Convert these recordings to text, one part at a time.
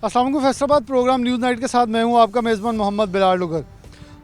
अस्सलाम वालेकुम। Faisalabad programme news night के साथ मैं हूं आपका मेज़बान मोहम्मद बिलाल लुगर।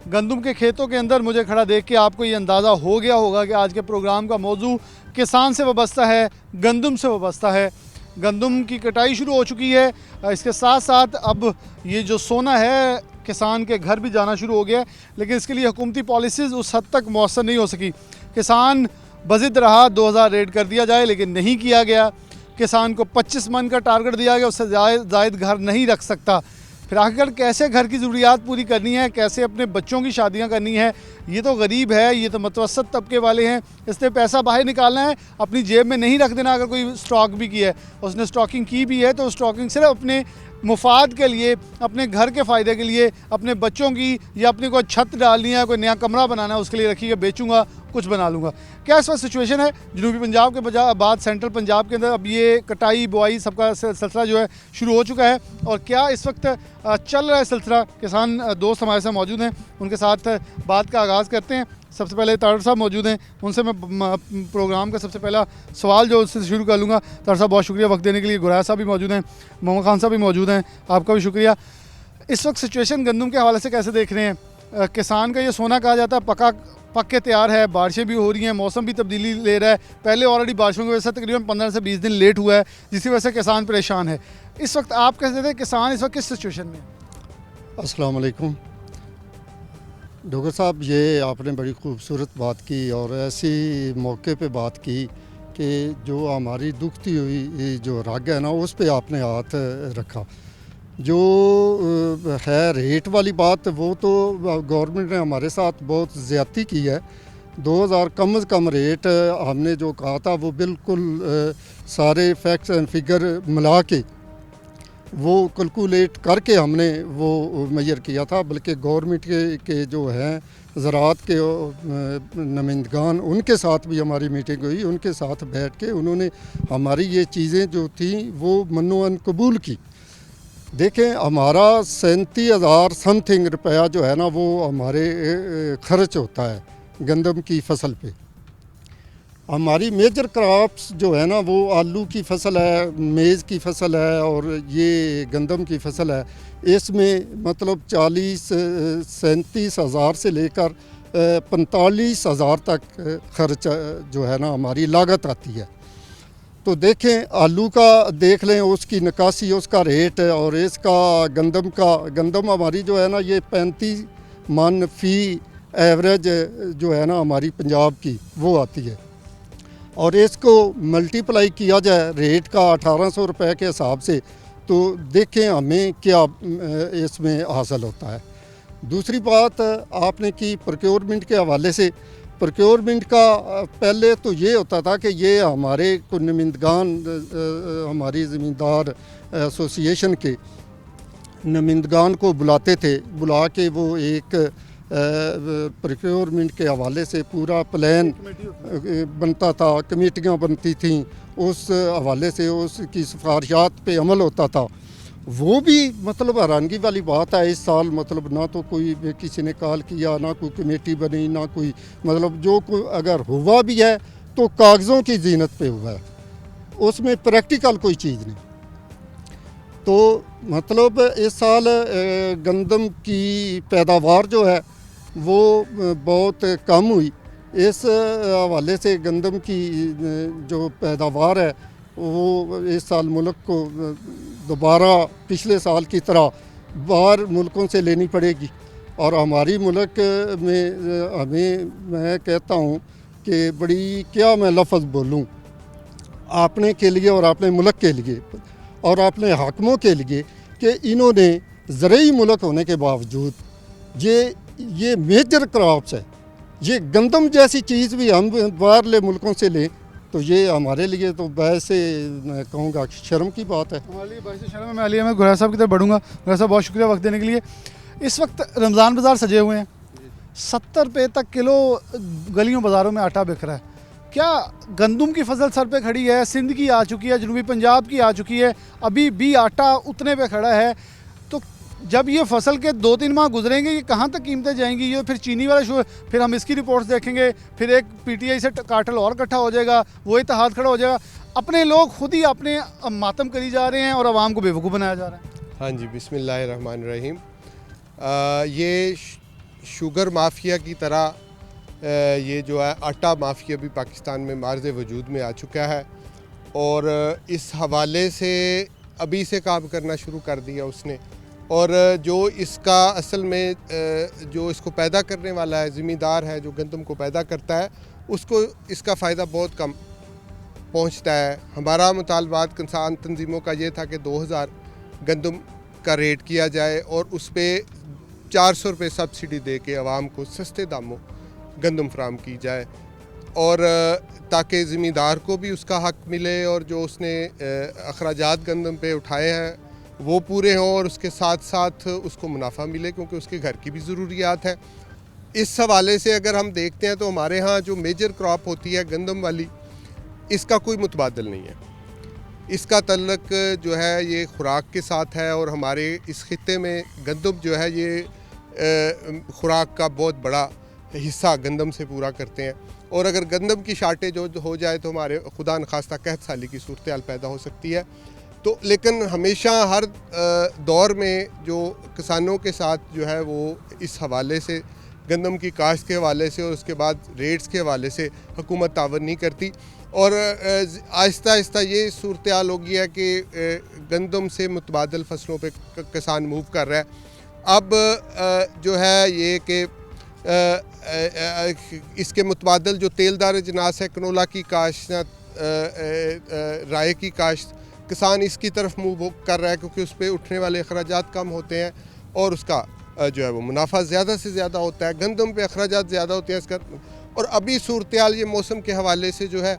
गंदम के खेतों के अंदर मुझे खड़ा देख के आपको ये अंदाज़ा हो गया होगा कि आज के प्रोग्राम का मौजू किसान से वाबस्ता है, गंदम से वाबस्ता है। गंदम की कटाई शुरू हो चुकी है, इसके साथ साथ अब ये जो सोना है किसान के घर भी जाना शुरू हो गया है, लेकिन इसके लिए हुकूमती पॉलिसीज़ उस हद तक मौसर नहीं हो सकी। किसान बज़िद रहा 2000 रेट कर दिया जाए, लेकिन नहीं किया गया। किसान को 25 मन का टारगेट दिया गया, उससे ज़ायद घर नहीं रख सकता। फिर आखिर कैसे घर की ज़रूरियात पूरी करनी है, कैसे अपने बच्चों की शादियां करनी है। ये तो गरीब है, ये तो मतवसत तबके वाले हैं, इसने पैसा बाहर निकालना है, अपनी जेब में नहीं रख देना। अगर कोई स्टॉक भी किया है, उसने स्टॉकिंग की भी है, तो स्टॉकिंग सिर्फ अपने मुफाद के लिए, अपने घर के फ़ायदे के लिए, अपने बच्चों की या अपनी कोई छत डालनी है, कोई नया कमरा बनाना है, उसके लिए रखी है, बेचूंगा कुछ बना लूँगा। क्या इस वक्त सिचुएशन है जनूबी पंजाब के बाद सेंट्रल पंजाब के अंदर अब ये कटाई बुआई सबका सिलसिला जो है शुरू हो चुका है, और क्या इस वक्त चल रहा है सिलसिला। किसान दोस्त हमारे साथ मौजूद हैं, उनके साथ बात का आगाज़ करते हैं। सबसे पहले तारड़ साहब मौजूद हैं, उनसे मैं प्रोग्राम का सबसे पहला सवाल जो उससे शुरू कर लूँगा। तारड़ साहब बहुत शुक्रिया वक्त देने के लिए। गुराया साहब भी मौजूद हैं, मोहम्मद खान साहब भी मौजूद हैं, आपका भी शुक्रिया। इस वक्त सिचुएशन गंदम के हवाले से कैसे देख रहे हैं? किसान का ये सोना कहा जाता है पक के तैयार है, बारिशें भी हो रही हैं, मौसम भी तब्दीली ले रहा है। पहले ऑलरेडी बारिशों की वजह से तकरीबन 15 से 20 दिन लेट हुआ है, जिसकी वजह से किसान परेशान है। इस वक्त आप कैसे देते हैं, किसान इस वक्त किस सिचुएशन में? अस्सलाम वालेकुम डॉक्टर साहब, ये आपने बड़ी खूबसूरत बात की और ऐसी मौके पे बात की कि जो हमारी दुखती हुई जो रग है ना, उस पे आपने हाथ रखा। जो है रेट वाली बात, वो तो गवर्नमेंट ने हमारे साथ बहुत ज़्यादती की है। 2000 कम से कम रेट हमने जो कहा था, वो बिल्कुल सारे फैक्ट्स एंड फिगर मिला के वो कैलकुलेट करके हमने वो मेजर किया था। बल्कि गवर्नमेंट के जो हैं ज़राअत के नुमाइंदगान, उनके साथ भी हमारी मीटिंग हुई। उनके साथ बैठ के उन्होंने हमारी ये चीज़ें जो थी वो मन्नोअन कबूल की। देखें, हमारा 37,000 समथिंग रुपया जो है ना, वो हमारे खर्च होता है गंदम की फसल पे। हमारी मेजर क्रॉप्स जो है ना, वो आलू की फसल है, मेज़ की फसल है और ये गंदम की फसल है। इसमें मतलब 37,000 से लेकर 45,000 तक खर्च जो है ना हमारी लागत आती है। तो देखें, आलू का देख लें, उसकी निकासी, उसका रेट और इसका गंदम हमारी जो है ना, ये 35 मन फ़ी एवरेज जो है ना हमारी पंजाब की वो आती है। और इसको मल्टीप्लाई किया जाए रेट का 1800 रुपये के हिसाब से, तो देखें हमें क्या इसमें हासिल होता है। दूसरी बात आपने की प्रोक्योरमेंट के हवाले से। प्रोक्योरमेंट का पहले तो ये होता था कि ये हमारे को नुमाइंदगान, हमारी ज़मींदार एसोसिएशन के नुमाइंदगान को बुलाते थे, बुला के वो एक प्रोक्योरमेंट के हवाले से पूरा प्लान बनता था, कमेटियाँ बनती थीं, उस हवाले से उसकी सिफारिशात पे अमल होता था। वो भी मतलब हैरानगी वाली बात है, इस साल मतलब ना तो कोई किसी ने कॉल किया, ना कोई कमेटी बनी, ना कोई मतलब जो कोई अगर हुआ भी है तो कागज़ों की जीनत पे हुआ है, उसमें प्रैक्टिकल कोई चीज़ नहीं। तो मतलब इस साल गंदम की पैदावार जो है वो बहुत कम हुई। इस हवाले से गंदम की जो पैदावार है वो इस साल मुल्क को दोबारा पिछले साल की तरह बाहर मुल्कों से लेनी पड़ेगी। और हमारी मुल्क में मैं कहता हूँ कि बड़ी क्या मैं लफ्ज़ बोलूँ अपने के लिए और अपने मुल्क के लिए और अपने हाकिमों के लिए कि इन्होंने ज़रूरी मुल्क होने के बावजूद ये मेजर क्रॉप्स है, ये गंदम जैसी चीज़ भी हम बाहरले मुल्कों से लें तो ये हमारे लिए तो वैसे मैं कहूँगा कि शर्म की बात है। हमारे लिए वैसे शर्म है। मैं गुराया साहब की तरफ बढ़ूँगा। गुराया साहब बहुत शुक्रिया वक्त देने के लिए। इस वक्त रमज़ान बाज़ार सजे हुए हैं, 70 रुपये तक किलो गलियों बाज़ारों में आटा बिक रहा है। क्या गंदम की फसल सर पे खड़ी है? सिंध की आ चुकी है, जनूबी पंजाब की आ चुकी है, अभी भी आटा उतने पे खड़ा है। तो जब ये फसल के 2-3 माह गुजरेंगे, ये कहाँ तक कीमतें जाएंगी? ये फिर चीनी वाला फिर हम इसकी रिपोर्ट्स देखेंगे, फिर एक पीटीआई से कार्टेल और इकट्ठा हो जाएगा, वो इत्तेहाद खड़ा हो जाएगा। अपने लोग खुद ही अपने मातम करी जा रहे हैं और आवाम को बेवकूफ़ बनाया जा रहा है। हाँ जी, बिस्मिल्लाहिर्रहमानिर्रहीम। ये शुगर माफिया की तरह ये जो है आटा माफिया भी पाकिस्तान में मार्ज़ वजूद में आ चुका है और इस हवाले से अभी से काम करना शुरू कर दिया उसने। और जो इसका असल में जो इसको पैदा करने वाला है, ज़िम्मेदार है, जो गंदम को पैदा करता है, उसको इसका फ़ायदा बहुत कम पहुंचता है। हमारा मुतालबात किसान तंजीमों का ये था कि 2000 गंदम का रेट किया जाए और उस पर 400 रुपये सब्सिडी दे के आवाम को सस्ते दामों गंदम फराम की जाए और ताकि ज़िम्मेदार को भी उसका हक मिले और जो उसने अखराजात गंदम पे उठाए हैं वो पूरे हों और उसके साथ साथ उसको मुनाफा मिले, क्योंकि उसके घर की भी ज़रूरियात है। इस हवाले से अगर हम देखते हैं तो हमारे यहाँ जो मेजर क्रॉप होती है गंदम वाली, इसका कोई मुतबादल नहीं है। इसका तल्लक जो है ये खुराक के साथ है और हमारे इस खित्ते में गंदम जो है ये खुराक का बहुत बड़ा हिस्सा गंदम से पूरा करते हैं। और अगर गंदम की शार्टेज हो जाए तो हमारे खुदा न खास्ता कहत साली की सूरत हाल पैदा हो सकती है। तो लेकिन हमेशा हर दौर में जो किसानों के साथ जो है वो इस हवाले से, गंदम की काश्त के हवाले से और उसके बाद रेट्स के हवाले से हुकूमत तावन नहीं करती और आहिस्ता आहिस्ता ये सूरत हाल हो गई है कि गंदम से मुतबादल फसलों पे किसान मूव कर रहा है। अब जो है ये कि इसके मुतबादल जो तेलदार अजनास है, कनोला की काश्त, राय की काश्त, किसान इसकी तरफ मूव कर रहा है क्योंकि उस पर उठने वाले अखराजात कम होते हैं और उसका जो है वो मुनाफा ज़्यादा से ज़्यादा होता है। गंदम पे अखराजात ज़्यादा होते हैं इसका। और अभी सूरत हाल ये मौसम के हवाले से जो है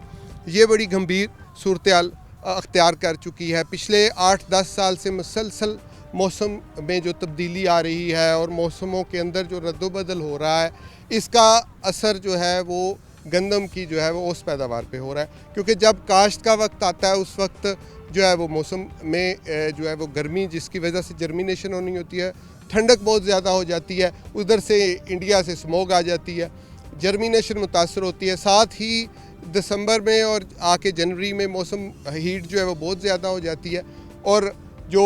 ये बड़ी गंभीर सूरत हाल अख्तियार कर चुकी है। पिछले 8-10 साल से मुसलसल मौसम में जो तब्दीली आ रही है और मौसमों के अंदर जो रद्दोबदल हो रहा है, इसका असर जो है वो गंदम की जो है वो औसत पैदावार पे हो रहा है। क्योंकि जब काश्त का वक्त आता है उस वक्त जो है वो मौसम में जो है वो गर्मी, जिसकी वजह से जर्मिनेशन होनी होती है, ठंडक बहुत ज़्यादा हो जाती है, उधर से इंडिया से स्मोग आ जाती है, जर्मिनेशन मुतासर होती है। साथ ही दिसंबर में और आके जनवरी में मौसम हीट जो है वो बहुत ज़्यादा हो जाती है और जो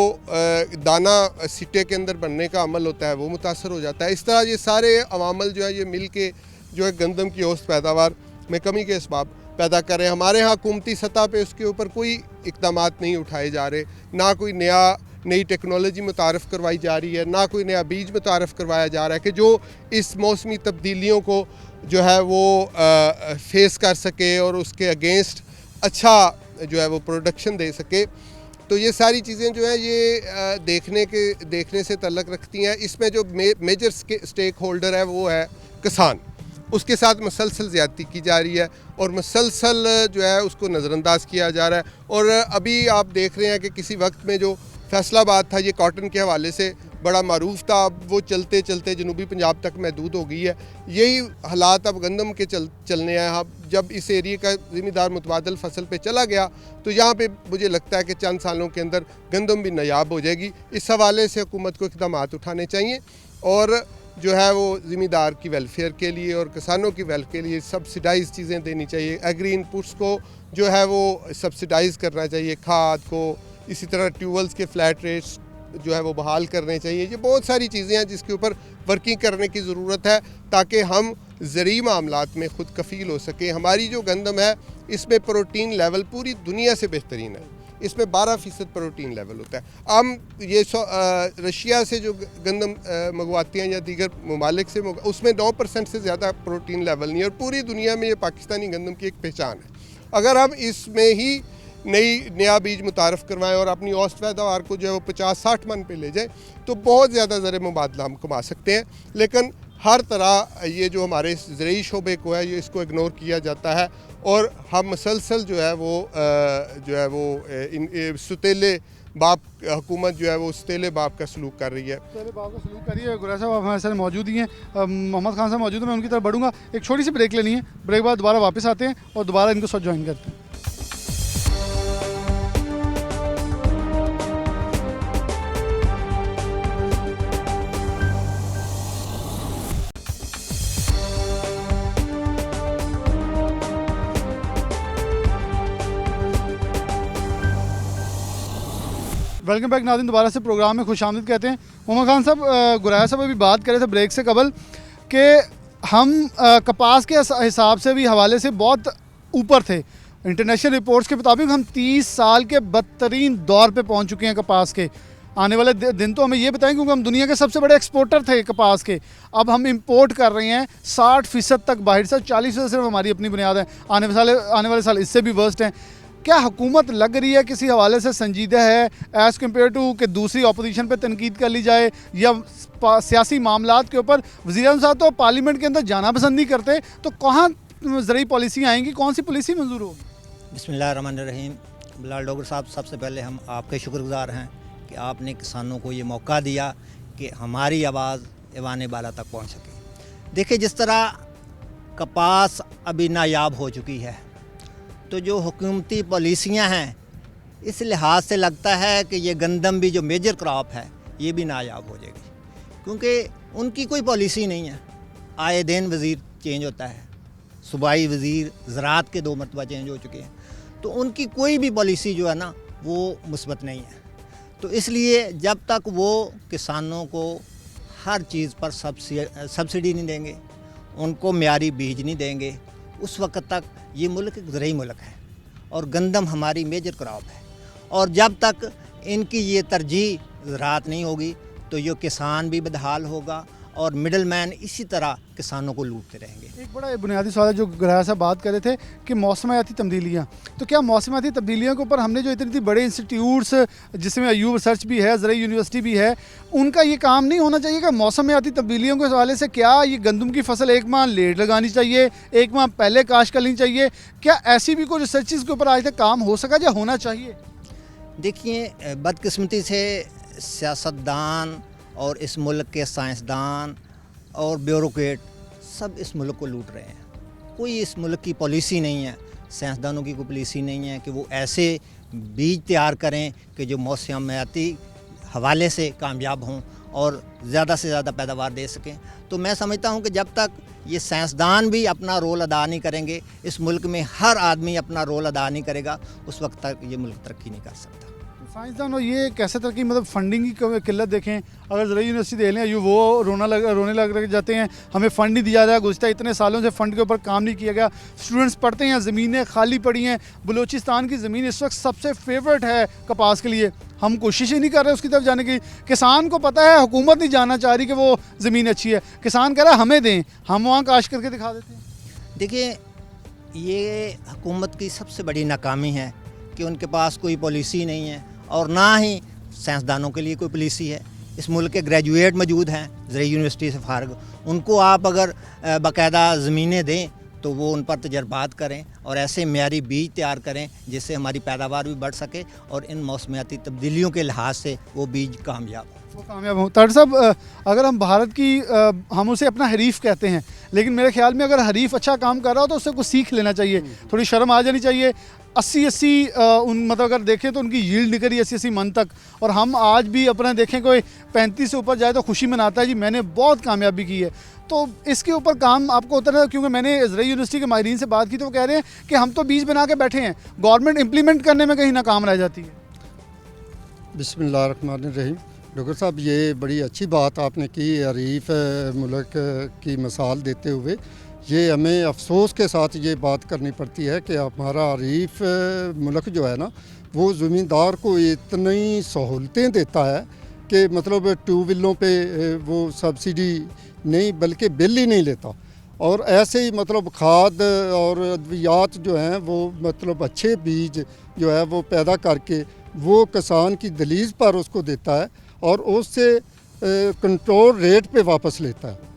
दाना सिट्टे के अंदर बनने का अमल होता है वो मुतासर हो जाता है। इस तरह ये सारे अवामल जो है ये मिल के जो है गंदम की औसत पैदावार में कमी के असबाब पैदा कर रहे हैं। हमारे यहाँ हुकूमती सतह पे उसके ऊपर कोई इक़दाम नहीं उठाए जा रहे, ना कोई नई टेक्नोलॉजी मुतारफ़ करवाई जा रही है, ना कोई नया बीज मुतारफ़ करवाया जा रहा है कि जो इस मौसमी तब्दीलियों को जो है वो फेस कर सके और उसके अगेंस्ट अच्छा जो है वो प्रोडक्शन दे सके। तो ये सारी चीज़ें जो है ये देखने से तल्लक रखती हैं। इसमें जो मेजर स्टेक होल्डर है वो है किसान, उसके साथ मुसलसल ज़्यादती की जा रही है और मुसलसल जो है उसको नज़रअंदाज किया जा रहा है। और अभी आप देख रहे हैं कि किसी वक्त में जो फैसलाबाद था ये कॉटन के हवाले से बड़ा मारूफ था, अब वो चलते चलते जनूबी पंजाब तक महदूद हो गई है। यही हालात अब गंदम के चलने हैं। अब जब इस एरिए का ज़िम्मेदार मुतबादल फसल पे चला गया तो यहाँ पे मुझे लगता है कि चंद सालों के अंदर गंदम भी नायाब हो जाएगी। इस हवाले से हुकूमत को इक़दाम उठाने चाहिए और जो है वो ज़िम्मेदार की वेलफेयर के लिए और किसानों की वेलफेयर के लिए सब्सिडाइज़ चीज़ें देनी चाहिए। एग्री इनपुट्स को जो है वो सब्सिडाइज़ करना चाहिए, खाद को, इसी तरह ट्यूबवेल्स के फ्लैट रेट्स जो है वो बहाल करने चाहिए। ये बहुत सारी चीज़ें हैं जिसके ऊपर वर्किंग करने की ज़रूरत है ताकि हम ज़रूरी मामलात में ख़ुद कफ़ील हो सके। हमारी जो गंदम है इसमें प्रोटीन लेवल पूरी दुनिया से बेहतरीन है, इसमें 12% प्रोटीन लेवल होता है। हम ये रशिया से जो गंदम मंगवाते हैं या दीगर ममालिक से उसमें 9% से ज़्यादा प्रोटीन लेवल नहीं है और पूरी दुनिया में ये पाकिस्तानी गंदम की एक पहचान है। अगर हम इसमें ही नया बीज मुतारफ़ करवाएं और अपनी औसत पैदावार को जो है वो 50-60 मन पे ले जाएं तो बहुत ज़्यादा ज़र मुबादला हम कमा सकते हैं। लेकिन हर तरह ये जो हमारे ज़रूरी शोबे को है ये इसको इग्नोर किया जाता है और हम मुसलसल जो है वो सुतेले बाप हुकूमत जो है वो सुतेले बाप का सलूक कर रही है। सुतेले बाप का सलूक कर रही है। गुरैर साहब हमारे साथ मौजूद ही हैं, मोहम्मद खान साहब मौजूद हैं, मैं उनकी तरफ बढ़ूँगा। एक छोटी सी ब्रेक लेनी है, ब्रेक बाद दोबारा वापस आते हैं और दोबारा इनको साथ ज्वाइन करते हैं। वेलकम बैक नाज़रीन, दोबारा से प्रोग्राम में खुशामदीद कहते हैं। मोहम्मद खान साहब, गुराया साहब अभी बात कर रहे थे ब्रेक से कबल कि हम कपास के हिसाब से भी हवाले से बहुत ऊपर थे। इंटरनेशनल रिपोर्ट्स के मुताबिक हम 30 साल के बदतरीन दौर पे पहुंच चुके हैं कपास के। आने वाले दिन तो हमें ये बताएं, क्योंकि हम दुनिया के सबसे बड़े एक्सपोर्टर थे कपास के, अब हम इंपोर्ट कर रहे हैं 60% तक बाहर से, 40% सिर्फ हमारी अपनी बुनियाद है। आने वाले साल इससे भी वर्स्ट हैं। क्या हुकूमत लग रही है किसी हवाले से संजीदा है एज़ कम्पेयर टू कि दूसरी अपोजिशन पे तनकीद कर ली जाए, या सियासी मामलात के ऊपर वज़ीर-ए-आज़म साहब तो पार्लियामेंट के अंदर जाना पसंद नहीं करते, तो कहाँ ज़रूरी पॉलिसी आएंगी, कौन सी पॉलिसी मंजूर होगी? बिस्मिल्लाहिर्रहमानिर्रहीम। बिलाल डोगर साहब, सबसे पहले हम आपके शुक्रगुजार हैं कि आपने किसानों को ये मौका दिया कि हमारी आवाज़ ऐवान बाला तक पहुंच सके। देखिए, जिस तरह कपास अभी नायाब हो चुकी है, तो जो हुकूमती पॉलिसियां हैं, इस लिहाज से लगता है कि ये गंदम भी जो मेजर क्रॉप है ये भी नायाब हो जाएगी, क्योंकि उनकी कोई पॉलिसी नहीं है। आए दिन वज़ीर चेंज होता है, सूबाई वज़ीर ज़राअत के 2 मरतबा चेंज हो चुके हैं, तो उनकी कोई भी पॉलिसी जो है ना वो मुस्बत नहीं है। तो इसलिए जब तक वो किसानों को हर चीज़ पर सब्सिडी नहीं देंगे, उनको मियारी बीज नहीं देंगे, उस वक्त तक ये मुल्क एक ज़रूरी मुल्क है और गंदम हमारी मेजर क्रॉप है। और जब तक इनकी ये तरजीह ज़राअत नहीं होगी तो ये किसान भी बदहाल होगा और मिडल मैन इसी तरह किसानों को लूटते रहेंगे। एक बड़ा बुनियादी सवाल है जो गुराया साहब बात कर रहे थे कि मौसमियाती तब्दीलियाँ, तो क्या मौसमियाती तब्दीलियों के ऊपर हमने जो इतनी बड़े इंस्टीट्यूट्स जिसमें अयूब रिसर्च भी है, ज़रूरी यूनिवर्सिटी भी है, उनका ये काम नहीं होना चाहिए कि मौसमियाती तब्दीलियों के हवाले से क्या ये गंदम की फसल 1 माह लेट लगानी चाहिए, 1 माह पहले काश्त करनी चाहिए? क्या ऐसी भी कोई रिसर्चेज़ के ऊपर आज तक काम हो सका या होना चाहिए? देखिए, बदकिस्मती से सियासतदान और इस मुल्क के साइंसदान और ब्यूरोक्रेट सब इस मुल्क को लूट रहे हैं। कोई इस मुल्क की पॉलिसी नहीं है, साइंसदानों की कोई पॉलिसी नहीं है कि वो ऐसे बीज तैयार करें कि जो मौसमियाती हवाले से कामयाब हों और ज़्यादा से ज़्यादा पैदावार दे सकें। तो मैं समझता हूँ कि जब तक ये साइंसदान भी अपना रोल अदा नहीं करेंगे, इस मुल्क में हर आदमी अपना रोल अदा नहीं करेगा, उस वक्त तक ये मुल्क तरक्की नहीं कर सकता। साइंसदान और ये कैसे तरक्की, मतलब फंडिंग की किल्लत देखें, अगर ज़रूरी यूनिवर्सिटी देख लें, वो रोने लग जाते हैं, हमें फ़ंड नहीं दिया जाए, गुज़श्ता इतने सालों से फ़ंड के ऊपर काम नहीं किया गया, स्टूडेंट्स पढ़ते हैं, ज़मीनें खाली पड़ी हैं। बलूचिस्तान की ज़मीन इस वक्त सबसे फेवरेट है कपास के लिए, हम कोशिश ही नहीं कर रहे उसकी तरफ जाने की। किसान को पता है, हुकूमत नहीं जानना चाह रही कि वो ज़मीन अच्छी है, किसान कह रहा है हमें दें, हम वहाँ काश्त करके दिखा देते हैं। देखिए, ये हुकूमत की सबसे बड़ी नाकामी है कि उनके पास कोई पॉलिसी नहीं है और ना ही साइंसदानों के लिए कोई पॉलिसी है। इस मुल्क के ग्रेजुएट मौजूद हैं ज़रूरी यूनिवर्सिटी से फारग, उनको आप अगर बाकायदा ज़मीनें दें तो वो उन पर तजर्बात करें और ऐसे मियारी बीज तैयार करें जिससे हमारी पैदावार भी बढ़ सके और इन मौसमियाती तब्दीलियों के लिहाज से वो बीज कामयाब वो कामयाब हो। ताड़ साहब, अगर हम भारत की हम उसे अपना हरीफ कहते हैं, लेकिन मेरे ख्याल में अगर हरीफ अच्छा काम कर रहा हो तो उससे कुछ सीख लेना चाहिए, थोड़ी शर्म आ जानी चाहिए। 80 मतलब अगर देखें तो उनकी यील्ड निकली 80 मन तक, और हम आज भी अपना देखें कोई 35 से ऊपर जाए तो खुशी मनाता है जी मैंने बहुत कामयाबी की है। तो इसके ऊपर काम आपको होता है, क्योंकि मैंने ज़रूरी यूनिवर्सिटी के माहिरीन से बात की तो वो कह रहे हैं कि हम तो बीज बना के बैठे हैं, गवर्नमेंट इम्प्लीमेंट करने में कहीं नाकाम रह जाती है। बिस्मिल्लाहिर्रहमानिर्रहीम। डॉक्टर साहब, ये बड़ी अच्छी बात आपने की हरीफ मुल्क की मिसाल देते हुए। ये हमें अफसोस के साथ ये बात करनी पड़ती है कि हमारा हरीफ मुल्क जो है ना, वो ज़मींदार को इतनी सहूलतें देता है कि मतलब ट्यूबवेलों पे वो सब्सिडी नहीं बल्कि बिल ही नहीं लेता, और ऐसे ही मतलब खाद और अद्वियात जो हैं वो मतलब अच्छे बीज जो है वो पैदा करके वो किसान की दलीज पर उसको देता है और उससे कंट्रोल रेट पे वापस लेता है।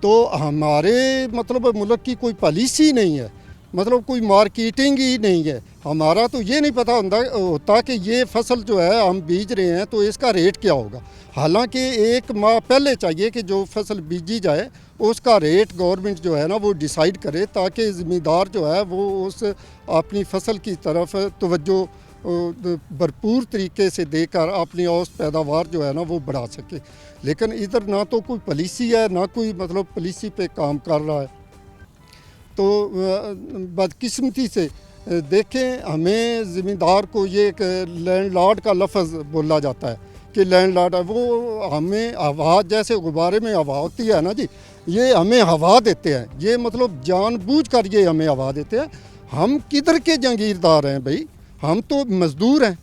तो हमारे मतलब मुल्क की कोई पॉलिसी नहीं है, मतलब कोई मार्केटिंग ही नहीं है। हमारा तो ये नहीं पता होता कि ये फसल जो है हम बीज रहे हैं तो इसका रेट क्या होगा। हालांकि 1 माह पहले चाहिए कि जो फसल बीजी जाए उसका रेट गवर्नमेंट जो है ना वो डिसाइड करे, ताकि ज़मींदार जो है वो उस अपनी फसल की तरफ तवज्जो भरपूर तरीके से देकर अपनी औसत पैदावार जो है ना वो बढ़ा सके। लेकिन इधर ना तो कोई पॉलिसी है, ना कोई मतलब पॉलिसी पे काम कर रहा है। तो बदकिस्मती से देखें हमें ज़मींदार को ये एक लैंडलॉर्ड का लफ्ज़ बोला जाता है कि लैंडलॉर्ड है, वो हमें हवा जैसे गुब्बारे में हवा होती है ना जी, ये हमें हवा देते हैं, ये मतलब जानबूझकर ये हमें हवा देते हैं। हम किधर के जागीरदार हैं भाई, हम तो मज़दूर हैं।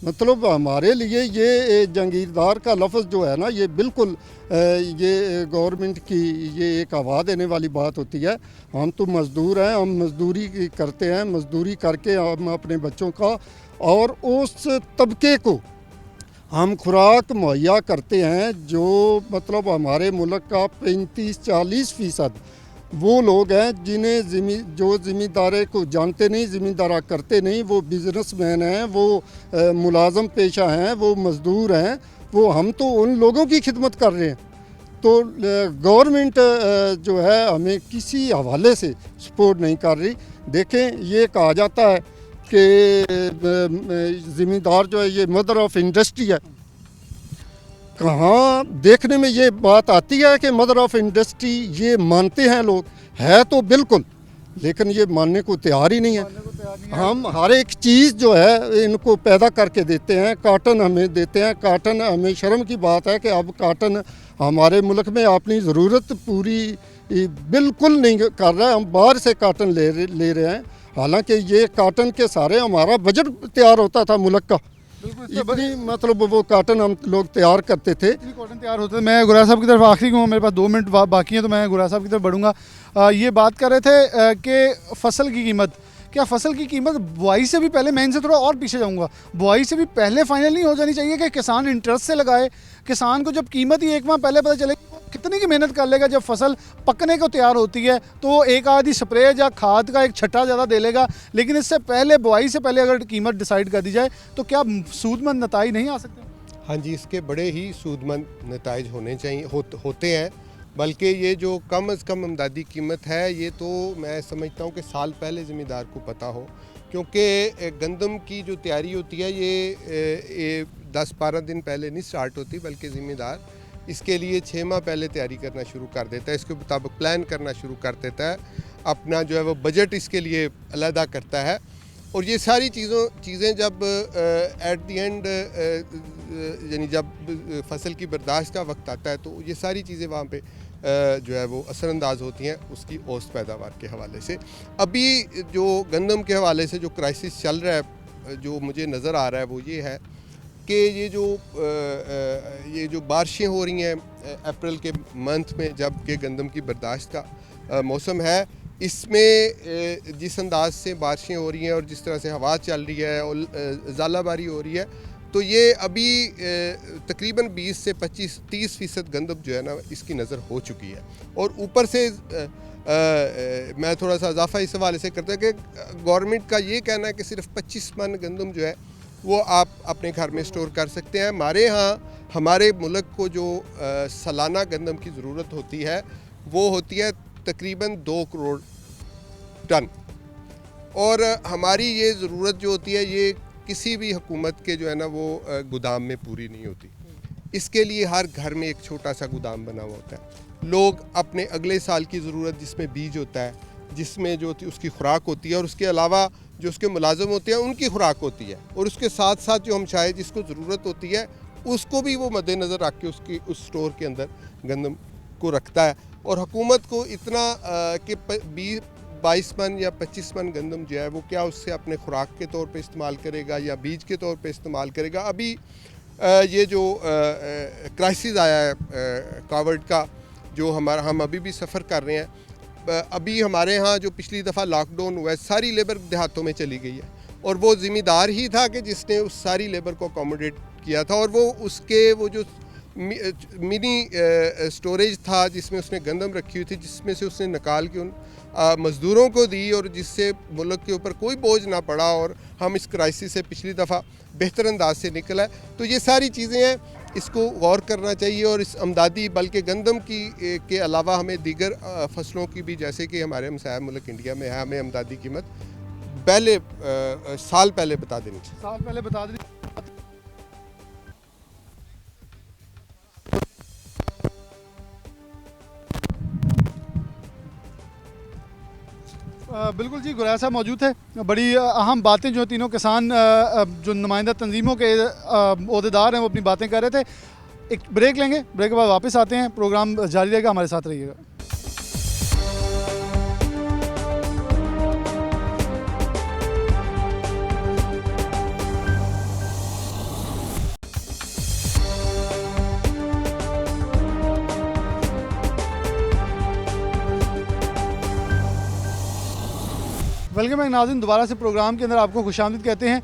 मतलब हमारे लिए ये जागीरदार का लफ्ज़ जो है ना, ये बिल्कुल ये गवर्नमेंट की ये एक हवा देने वाली बात होती है। हम तो मज़दूर हैं, हम मज़दूरी करते हैं, मज़दूरी करके हम अपने बच्चों का और उस तबके को हम खुराक मुहैया करते हैं जो मतलब हमारे मुल्क का 35-40% वो लोग हैं जिन्हें जो ज़मींदारे को जानते नहीं, ज़मींदारा करते नहीं, वो बिज़नेसमैन हैं, वो मुलाजम पेशा हैं, वो मज़दूर हैं, वो हम तो उन लोगों की खिदमत कर रहे हैं। तो गवर्नमेंट जो है हमें किसी हवाले से सपोर्ट नहीं कर रही। देखें ये कहा जाता है कि ज़मींदार जो है ये मदर ऑफ इंडस्ट्री है। कहाँ देखने में ये बात आती है कि मदर ऑफ इंडस्ट्री ये मानते हैं लोग, है तो बिल्कुल, लेकिन ये मानने को तैयार ही नहीं है। हम हर एक चीज़ जो है इनको पैदा करके देते हैं, काटन हमें देते हैं, काटन हमें शर्म की बात है कि अब काटन हमारे मुल्क में अपनी ज़रूरत पूरी बिल्कुल नहीं कर रहा है। हम बाहर से काटन ले रहे हैं, हालांकि ये काटन के सारे हमारा बजट तैयार होता था मुल्क का, इतनी मतलब वो काटन हम लोग तैयार करते थे। कॉटन तैयार होते थे। मैं गुरा साहब की तरफ आखिरी हूँ, मेरे पास 2 मिनट बाकी हैं, तो मैं गुरा साहब की तरफ बढ़ूँगा। ये बात कर रहे थे कि फसल की कीमत, क्या फसल की कीमत बुआई से भी पहले, मैं इनसे थोड़ा और पीछे जाऊंगा, बुआई से भी पहले फाइनल नहीं हो जानी चाहिए कि किसान इंटरेस्ट से लगाए? किसान को जब कीमत ही 1 माह पहले पता चले, कितनी की मेहनत कर लेगा, जब फसल पकने को तैयार होती है तो एक आधी स्प्रे या खाद का एक छट्टा ज़्यादा दे लेगा, लेकिन इससे पहले बुआई से पहले अगर कीमत डिसाइड कर दी जाए तो क्या सूदमंद नताइज नहीं आ सकते? हाँ जी, इसके बड़े ही सूदमंद नताइज होने चाहिए, होते हैं। बल्कि ये जो कम अज़ कम इमदादी कीमत है, ये तो मैं समझता हूँ कि साल पहले ज़मींदार को पता हो, क्योंकि गंदम की जो तैयारी होती है ये 10-12 दिन पहले नहीं स्टार्ट होती, बल्कि ज़मींदार इसके लिए 6 माह पहले तैयारी करना शुरू कर देता है, इसके मुताबिक प्लान करना शुरू कर देता है, अपना जो है वो बजट इसके लिए अलहदा करता है। और ये सारी चीज़ें जब एट द एंड यानी जब फसल की बर्दाश्त का वक्त आता है, तो ये सारी चीज़ें वहाँ पे जो है वो असरअंदाज होती हैं उसकी औसत पैदावार के हवाले से। अभी जो गंदम के हवाले से जो क्राइसिस चल रहा है, जो मुझे नज़र आ रहा है वो ये है कि ये जो बारिशें हो रही हैं अप्रैल के मंथ में, जब कि गंदम की बर्दाश्त का मौसम है, इसमें जिस अंदाज से बारिशें हो रही हैं और जिस तरह से हवा चल रही है और ज़ालाबारी हो रही है, तो ये अभी तकरीबन 20 से 25-30% गंदम जो है ना इसकी नज़र हो चुकी है। और ऊपर से मैं थोड़ा सा इजाफा इस हवाले से करता है कि गवर्नमेंट का ये कहना है कि सिर्फ 25 मन गंदम जो है वो आप अपने घर में स्टोर कर सकते हैं। हमारे यहाँ हमारे मुल्क को जो सालाना गंदम की ज़रूरत होती है वो होती है तकरीबन 2 करोड़ टन, और हमारी ये ज़रूरत जो होती है ये किसी भी हुकूमत के जो है ना वो गोदाम में पूरी नहीं होती। इसके लिए हर घर में एक छोटा सा गोदाम बना हुआ होता है। लोग अपने अगले साल की ज़रूरत, जिसमें बीज होता है, जिसमें जो उसकी खुराक होती है, और उसके अलावा जो उसके मुलाजम होते हैं उनकी खुराक होती है, और उसके साथ साथ जो हम शायद जिसको ज़रूरत होती है उसको भी वो मद्देनज़र रख के उसकी उस स्टोर के अंदर गंदम को रखता है। और हुकूमत को इतना कि 22 मन या 25 मन गंदम जो है वो क्या उससे अपने खुराक के तौर पे इस्तेमाल करेगा या बीज के तौर पे इस्तेमाल करेगा। अभी ये जो क्राइसिस आया है कोविड का, जो हम अभी भी सफ़र कर रहे हैं, अभी हमारे यहाँ जो पिछली दफ़ा लॉकडाउन हुआ है, सारी लेबर देहातों में चली गई है, और वो ज़िम्मेदार ही था कि जिसने उस सारी लेबर को अकोमोडेट किया था, और वो उसके वो जो मिनी स्टोरेज था जिसमें उसने गंदम रखी हुई थी, जिसमें से उसने निकाल के उन मज़दूरों को दी, और जिससे मुल्क के ऊपर कोई बोझ ना पड़ा, और हम इस क्राइसिस से पिछली दफ़ा बेहतर अंदाज से निकला है। तो ये सारी चीज़ें हैं, इसको गौर करना चाहिए। और इस अमदादी बल्कि गंदम की के अलावा हमें दीगर फसलों की भी, जैसे कि हमारे हमसाया मुल्क इंडिया में है, हमें अमदादी कीमत पहले साल पहले बता देनी चाहिए। साल पहले बता दें। बिल्कुल जी, गुरैया साहब मौजूद थे। बड़ी अहम बातें जो तीनों किसान जो नुमाइंदा तंजीमों के ओहदेदार हैं वो अपनी बातें कर रहे थे। एक ब्रेक लेंगे, ब्रेक के बाद वापस आते हैं, प्रोग्राम जारी रहेगा, हमारे साथ रहिएगा। वेलकम बैक नाज़रीन, दोबारा से प्रोग्राम के अंदर आपको खुशामदीद कहते हैं।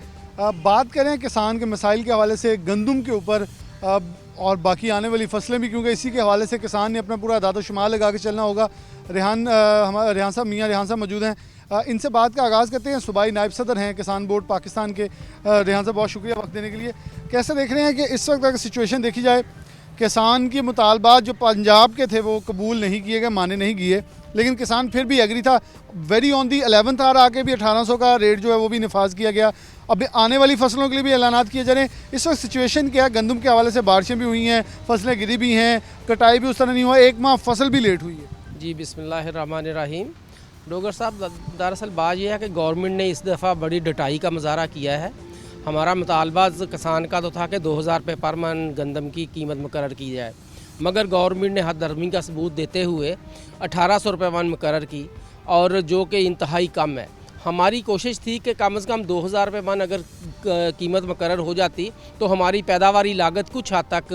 बात करें किसान के मसाइल के हवाले से गंदम के ऊपर और बाकी आने वाली फसलें भी, क्योंकि इसी के हवाले से किसान ने अपना पूरा दादा शुमार लगा के चलना होगा। हमारे रेहान साहब, मियाँ रेहान साहब मौजूद हैं। इनसे बात का आगाज़ करते हैं। सूबाई नायब सदर हैं किसान बोर्ड पाकिस्तान के। रेहान साहब, बहुत शुक्रिया वक्त देने के लिए। कैसे देख रहे हैं कि इस वक्त अगर सिचुएशन देखी जाए, किसान के मुतालबात जो पंजाब के थे वो कबूल नहीं किए गए, माने नहीं किए, लेकिन किसान फिर भी एग्री था। Very on the 11th our आके भी 1800 का रेट जो है वो भी नफाज किया गया। अब आने वाली फसलों के लिए भी ऐलानात किए जा रहे हैं। इस वक्त सिचुएशन क्या है? गंदम के हवाले से बारिशें भी हुई हैं, फसलें गिरी भी हैं, कटाई भी उस तरह नहीं हुआ, एक माह फसल भी लेट हुई है। जी, बिस्मिल्लाहिर्रहमानिर्रहीम। डोगर साहब, दरअसल बात यह है कि गवर्नमेंट ने इस दफ़ा बड़ी डटाई का मुजाहरा किया है। हमारा मुतालबा किसान का तो था कि 2000 रुपये पर मन गंदम की कीमत मुकर्रर की जाए, मगर गवर्नमेंट ने हद दर्मी का सबूत देते हुए 1800 रुपये मन मुकर्रर की, और जो कि इंतहाई कम है। हमारी कोशिश थी कि कम से कम 2000 रुपये मन अगर कीमत मुकर्रर हो जाती तो हमारी पैदावारी लागत कुछ हद तक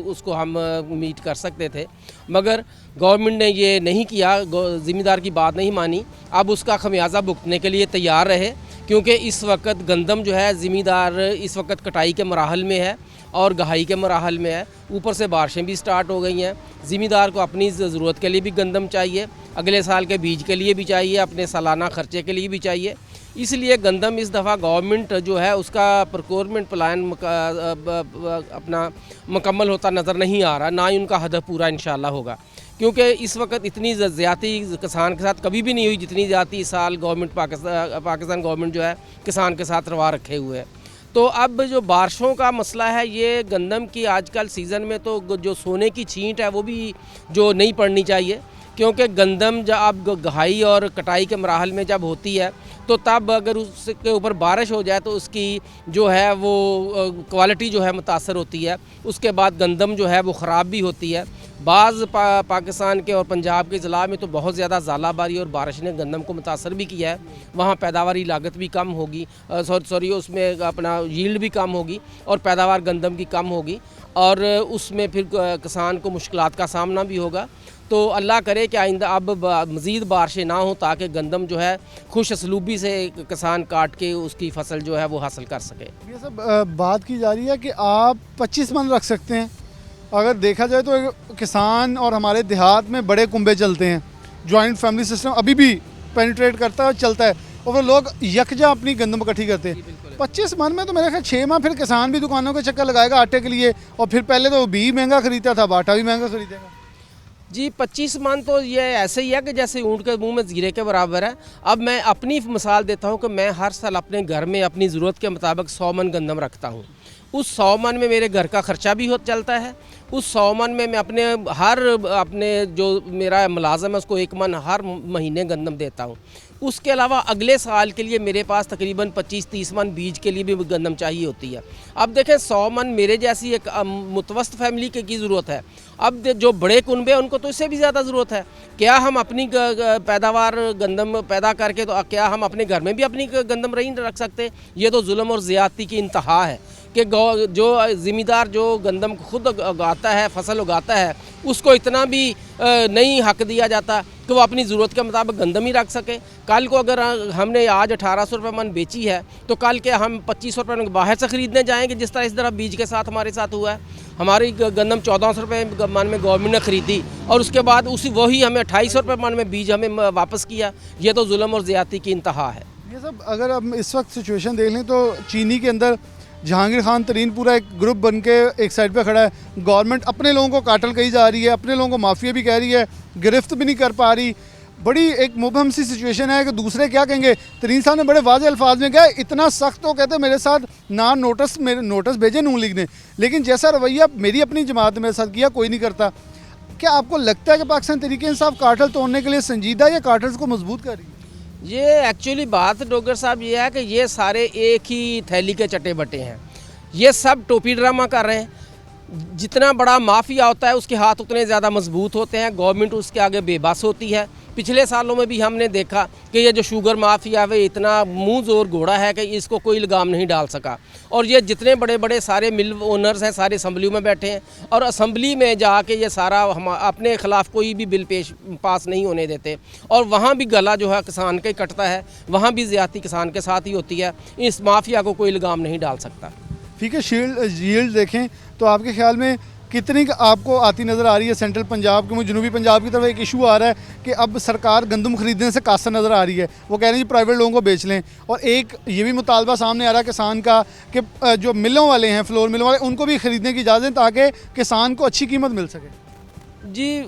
उसको हम मीट कर सकते थे, मगर गवर्नमेंट ने ये नहीं किया, ज़िम्मेदार की बात नहीं मानी। अब उसका खमियाजा भुगतने के लिए तैयार रहे, क्योंकि इस वक्त गंदम जो है ज़िम्मेदार इस वक्त कटाई के मराहल में है और गहाई के मराहल में है। ऊपर से बारिशें भी स्टार्ट हो गई हैं। ज़िम्मेदार को अपनी ज़रूरत के लिए भी गंदम चाहिए, अगले साल के बीज के लिए भी चाहिए, अपने सालाना खर्चे के लिए भी चाहिए। इसलिए गंदम इस दफ़ा गवर्नमेंट जो है उसका प्रोक्योरमेंट प्लान अपना मुकम्मल होता नज़र नहीं आ रहा, ना ही उनका हदफ पूरा इंशाल्लाह होगा, क्योंकि इस वक्त इतनी ज़्यादती किसान के साथ कभी भी नहीं हुई जितनी ज़्यादती इस साल गवर्नमेंट पाकिस्तान गवर्नमेंट जो है किसान के साथ रवा रखे हुए है। तो अब जो बारिशों का मसला है, ये गंदम की आजकल सीज़न में तो जो सोने की छींट है वो भी जो नहीं पड़नी चाहिए, क्योंकि गंदम जब अब गहाई और कटाई के मराहल में जब होती है तो तब अगर उसके ऊपर बारिश हो जाए तो उसकी जो है वो क्वालिटी जो है मुतासर होती है। उसके बाद गंदम जो है वो ख़राब भी होती है। बाज़ पाकिस्तान के और पंजाब के ज़िला में तो बहुत ज़्यादा ज़ालाबारी और बारिश ने गंदम को मुतासर भी किया है। वहाँ पैदावारी लागत भी कम होगी, उसमें अपना यील्ड भी कम होगी और पैदावार गंदम की कम होगी, और उसमें फिर किसान को मुश्किलात का सामना भी होगा। तो अल्लाह करे कि आइंदा अब मज़ीद बारिशें ना हो, ताकि गंदम जो है खुश असलूबी से किसान काट के उसकी फसल जो है वो हासिल कर सके। ये सब बात की जा रही है कि आप 25 मन रख सकते हैं। अगर देखा जाए तो किसान और हमारे देहात में बड़े कुंबे चलते हैं, जॉइंट फैमिली सिस्टम अभी भी पेनिट्रेट करता है और चलता है, और वो लोग यकजा अपनी गंदम इकट्ठी करते हैं। 25 मन में तो मेरे ख्याल 6 माह फिर किसान भी दुकानों के चक्कर लगाएगा आटे के लिए, और फिर पहले तो भी महंगा ख़रीदता था, आटा भी महंगा ख़रीदेगा। जी, 25 मन तो ये ऐसे ही है कि जैसे ऊँट के मुंह में जीरे के बराबर है। अब मैं अपनी मिसाल देता हूँ कि मैं हर साल अपने घर में अपनी ज़रूरत के मुताबिक 100 मन गंदम रखता हूँ। उस 100 मन में मेरे घर का ख़र्चा भी चलता है। उस 100 मन में मैं अपने जो मेरा मुलाज़म है उसको 1 मन हर महीने गंदम देता हूँ। उसके अलावा अगले साल के लिए मेरे पास तकरीबन 25-30 मन बीज के लिए भी गंदम चाहिए होती है। अब देखें, 100 मन मेरे जैसी एक मुतवस्त फैमिली की ज़रूरत है। अब जो बड़े कुनबे हैं उनको तो इससे भी ज़्यादा ज़रूरत है। क्या हम अपनी पैदावार गंदम पैदा करके तो क्या हम अपने घर में भी अपनी गंदम नहीं रख सकते? ये तो जुल्म और ज़्यादती की इंतहा है कि जो ज़िम्मेदार जो गंदम खुद उगाता है, फसल उगाता है, उसको इतना भी नहीं हक दिया जाता कि वो अपनी ज़रूरत के मुताबिक गंदम ही रख सके। कल को अगर हमने आज 1800 रुपये मन बेची है तो कल के हम 2500 रुपये बाहर से ख़रीदने जाएंगे, जिस तरह इस तरह बीज के साथ हमारे साथ हुआ है। हमारी गंदम 1400 रुपये मन में गवर्नमेंट ने ख़रीदी और उसके बाद वही हमें 2800 रुपये मन में बीज हमें वापस किया। ये तो जुल्म और ज़्यादती की इंतहा है। ये सब अगर हम इस वक्त सिचुएशन देख लें तो चीनी के अंदर जहांगीर खान तरीन पूरा एक ग्रुप बन के एक साइड पे खड़ा है। गवर्नमेंट अपने लोगों को काटल कही जा रही है, अपने लोगों को माफिया भी कह रही है, गिरफ्त भी नहीं कर पा रही। बड़ी एक मुबहम सी सिचुएशन है कि दूसरे क्या कहेंगे। तरीन साहब ने बड़े वाज़ेह अल्फाज में कहा, इतना सख्त तो कहते मेरे साथ ना नोटिस भेजे नून लीग ने, लेकिन जैसा रवैया मेरी अपनी जमात ने मेरे साथ किया कोई नहीं करता। क्या आपको लगता है कि पाकिस्तान तहरीक इंसाफ कार्टल तोड़ने के लिए संजीदा या कार्टल्स को मजबूत कर रही है? ये एक्चुअली बात डोगर साहब ये है कि ये सारे एक ही थैली के चटे बटे हैं। ये सब टोपी ड्रामा कर रहे हैं। जितना बड़ा माफिया होता है उसके हाथ उतने ज़्यादा मजबूत होते हैं, गवर्नमेंट उसके आगे बेबस होती है। पिछले सालों में भी हमने देखा कि ये जो शुगर माफिया है इतना मुंह जोर घोड़ा है कि इसको कोई लगाम नहीं डाल सका। और ये जितने बड़े बड़े सारे मिल ओनर्स हैं सारे असम्बली में बैठे हैं और असम्बली में जाके ये सारा हम अपने ख़िलाफ़ कोई भी बिल पास नहीं होने देते। और वहाँ भी गला जो है किसान का ही कटता है, वहाँ भी ज़्यादती किसान के साथ ही होती है। इस माफिया को कोई लगाम नहीं डाल सकता। ठीक है, यील्ड देखें तो आपके ख्याल में कितनी आपको आती नज़र आ रही है? सेंट्रल पंजाब के जनूबी पंजाब की तरफ एक इशू आ रहा है कि अब सरकार गंदम खरीदने से कासर नज़र आ रही है। वो कह रहे हैं जी प्राइवेट लोगों को बेच लें। और एक ये भी मुतालबा सामने आ रहा है किसान का कि जो मिलों वाले हैं, फ्लोर मिलों वाले, उनको भी ख़रीदने की इजाज़त ताकि किसान को अच्छी कीमत मिल सके। जी,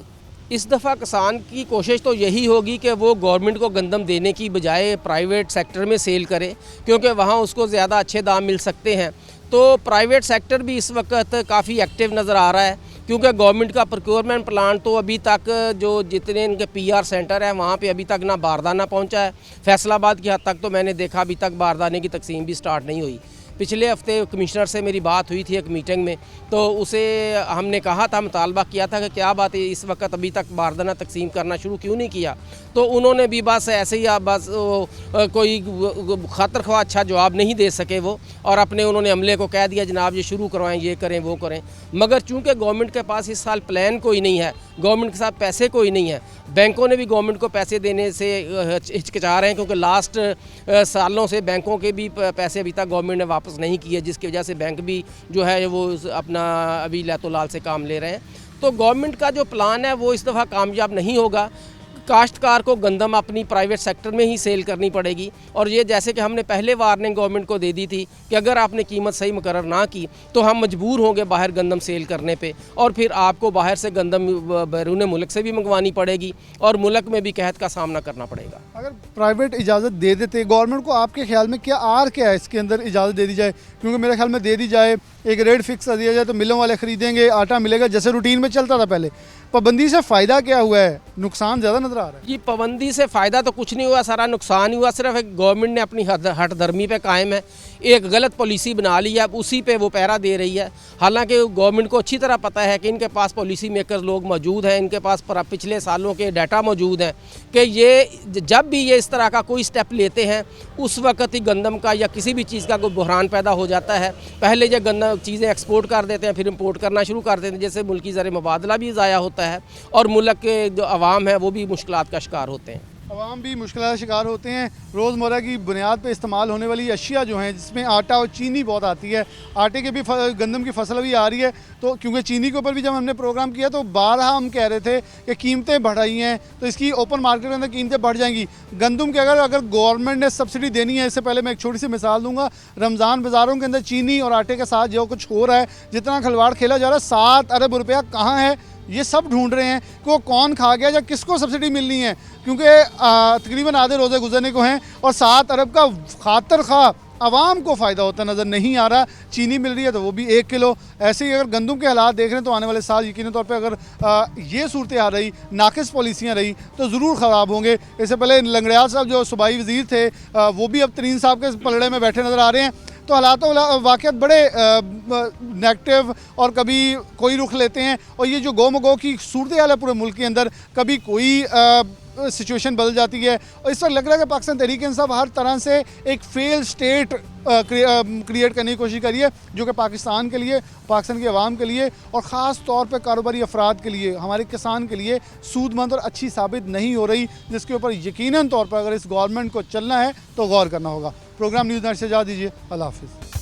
इस दफ़ा किसान की कोशिश तो यही होगी कि वो गवर्नमेंट को गंदम देने की बजाय प्राइवेट सेक्टर में सेल करे, क्योंकि वहाँ उसको ज़्यादा अच्छे दाम मिल सकते हैं। तो प्राइवेट सेक्टर भी इस वक्त काफ़ी एक्टिव नज़र आ रहा है, क्योंकि गवर्नमेंट का प्रोक्योरमेंट प्लान तो अभी तक जो जितने इनके पीआर सेंटर है वहाँ पे अभी तक ना बारदाना पहुँचा है। फैसलाबाद की हद तक तो मैंने देखा अभी तक बारदाने की तकसीम भी स्टार्ट नहीं हुई। पिछले हफ्ते कमिश्नर से मेरी बात हुई थी एक मीटिंग में, तो उसे हमने कहा था, मुतालबा किया था कि क्या बात है इस वक्त अभी तक बारदाना तकसीम करना शुरू क्यों नहीं किया। तो उन्होंने भी बस ऐसे ही बस कोई खातर ख्वाह अच्छा जवाब नहीं दे सके वो, और अपने उन्होंने अमले को कह दिया जनाब ये शुरू करवाएं, ये करें वो करें। मगर चूँकि गवर्नमेंट के पास इस साल प्लान कोई नहीं है, गवर्नमेंट के साथ पैसे कोई नहीं है, बैंकों ने भी गवर्नमेंट को पैसे देने से हिचकिचा रहे हैं, क्योंकि लास्ट सालों से बैंकों के भी पैसे अभी तक गवर्नमेंट ने वापस नहीं किए, जिसकी वजह से बैंक भी जो है वो अपना अभी लैतोलाल से काम ले रहे हैं। तो गवर्नमेंट का जो प्लान है वो इस दफ़ा कामयाब नहीं होगा। काश्तकार को गंदम अपनी प्राइवेट सेक्टर में ही सेल करनी पड़ेगी। और ये जैसे कि हमने पहले वार्निंग गवर्नमेंट को दे दी थी कि अगर आपने कीमत सही मुकर्रर ना की तो हम मजबूर होंगे बाहर गंदम सेल करने पे, और फिर आपको बाहर से गंदम बैरून मुल्क से भी मंगवानी पड़ेगी और मुल्क में भी कहत का सामना करना पड़ेगा। अगर प्राइवेट इजाज़त दे देते गवर्नमेंट को, आपके ख्याल में क्या आर क्या है इसके अंदर इजाज़त दे दी जाए? क्योंकि मेरे ख्याल में दे दी जाए, एक रेट फिक्स कर दिया जाए तो मिलों वाले ख़रीदेंगे, आटा मिलेगा जैसे रूटीन में चलता था पहले। पाबंदी से फ़ायदा क्या हुआ है? नुकसान ज़्यादा नज़र आ रहा है। जी, पाबंदी से फ़ायदा तो कुछ नहीं हुआ, सारा नुकसान ही हुआ। सिर्फ एक गवर्नमेंट ने अपनी हट धर्मी पे कायम है, एक गलत पॉलिसी बना ली है, अब उसी पे वो पैरा दे रही है। हालांकि गवर्नमेंट को अच्छी तरह पता है कि इनके पास पॉलिसी मेकर्स लोग मौजूद हैं, इनके पास पिछले सालों के डाटा मौजूद हैं कि ये जब भी ये इस तरह का कोई स्टेप लेते हैं उस वक्त ही गंदम का या किसी भी चीज़ का कोई बहरान पैदा हो जाता है। पहले ये गंदम चीज़ें एक्सपोर्ट कर देते हैं, फिर इंपोर्ट करना शुरू कर देते हैं, जैसे मुल्की ज़र मुबादला भी ज़ाया होता है और मुल्क के जो अवाम है वो भी मुश्किलात का शिकार होते हैं। अवाम भी मुश्किल का शिकार होते हैं। रोज़मर्रा की बुनियाद पे इस्तेमाल होने वाली अशिया जो हैं जिसमें आटा और चीनी बहुत आती है, आटे के भी गंदम की फसल भी आ रही है। तो क्योंकि चीनी के ऊपर भी जब हमने प्रोग्राम किया तो बारहा हम कह रहे थे कि कीमतें बढ़ाई हैं तो इसकी ओपन मार्केट के अंदर कीमतें बढ़ जाएंगी। गंदम के अगर गवर्नमेंट ने सब्सिडी देनी है, इससे पहले मैं एक छोटी सी मिसाल दूंगा। रमज़ान बाज़ारों के अंदर चीनी और आटे के साथ जो कुछ हो रहा है, जितना खिलवाड़ खेला जा रहा है, 7 अरब रुपया कहाँ है ये सब ढूंढ रहे हैं कि वो कौन खा गया या किसको सब्सिडी मिलनी है, क्योंकि तकरीबन आधे रोज़े गुजरने को हैं और 7 अरब का खातर खा आवाम को फ़ायदा होता नज़र नहीं आ रहा। चीनी मिल रही है तो वो भी 1 किलो। ऐसे ही अगर गंदम के हालात देख रहे हैं तो आने वाले साल यकीनी तौर पे अगर ये सूरत आ रही, नाकिस पॉलिसियाँ रही तो ज़रूर ख़राब होंगे। इससे पहले लंगड़ियाल साहब जो सूबाई वज़ीर थे वो भी अब तरीन साहब के पलड़े में बैठे नज़र आ रहे हैं। तो हालात वाक़ियत बड़े नेगेटिव और कभी कोई रुख लेते हैं। और ये जो गो मगो की सूरत हाल है पूरे मुल्क के अंदर, कभी कोई सिचुएशन बदल जाती है। और इस वक्त लग रहा है कि पाकिस्तान तहरीक इंसाफ हर तरह से एक फेल स्टेट क्रिएट करने की कोशिश करी है, जो कि पाकिस्तान के लिए, पाकिस्तान की आवाम के लिए और ख़ास तौर पे कारोबारी अफराद के लिए, हमारे किसान के लिए सूदमंद और अच्छी साबित नहीं हो रही, जिसके ऊपर यकीनन तौर पर अगर इस गवर्नमेंट को चलना है तो गौर करना होगा। प्रोग्राम न्यूज़ नाइट से इजाज़त दीजिए। अल्लाह हाफ़िज़।